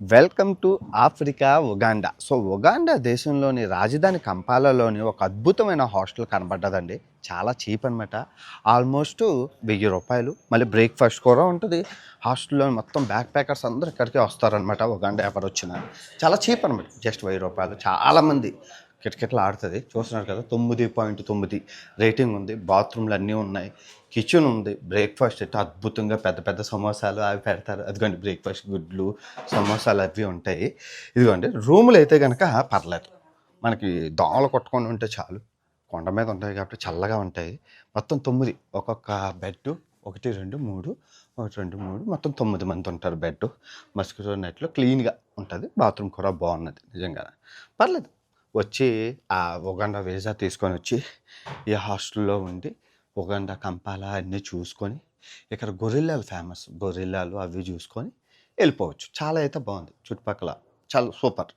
Welcome to Africa Uganda. Uganda దేశంలోని రాజధాని కంపాలాలోని ఒక అద్భుతమైన హాస్టల్ కనబడ్డదండి. చాలా చీప్ అనమాట. ఆల్మోస్ట్ ₹1000. మళ్ళీ బ్రేక్‌ఫాస్ట్ కూడా ఉంటది. హాస్టల్‌లో మొత్తం బ్యాక్ ప్యాకర్స్ అందరూ ఇక్కడికే వస్తారనమాట. ఉగాండా ఎవరొచ్చినా. చాలా చీప్ అనమాట. జస్ట్ ₹1000. చాలామంది కిటకిటలాడుతది. చూస్తున్నారు కదా! 9.9 రేటింగ్ ఉంది. బాత్రూమ్‌లు అన్నీ ఉన్నాయి. కిచెన్ ఉంది. బ్రేక్‌ఫాస్ట్ అయితే అద్భుతంగా పెద్ద పెద్ద సమోసాలు అవి పెడతారు. అదిగోండి బ్రేక్‌ఫాస్ట్ గుడ్లు, సమోసాలు అవి ఉంటాయి. ఇదిగోండి రూములు అయితే గనక పర్లేదు. మనకి దోమలు కొట్టకుండా ఉంటే చాలు. కొండ మీద ఉంటాయి కాబట్టి చల్లగా ఉంటాయి. మొత్తం 9 ఒక్కొక్క బెడ్డు 1, 2, 3 1, 2, 3 మొత్తం 9 మంది ఉంటారు బెడ్డు. మస్కిటో నెట్‌లో క్లీన్‌గా ఉంటది. బాత్రూమ్ కూడా బాగున్నది నిజంగానే. పర్లేదు. వచ్చి ఆ ఉగాండా వీసా తీసుకొనొచ్చి ఈ హాస్టల్‌లో ఉండి ఉగాండా, కంపాలా అన్నీ చూసుకొని ఇక్కడ గొరిల్లాలు ఫేమస్. గొరిల్లాలు అవి చూసుకొని వెళ్ళిపోవచ్చు. చాలా అయితే బాగుంది చుట్టుపక్కల. చాలా సూపర్.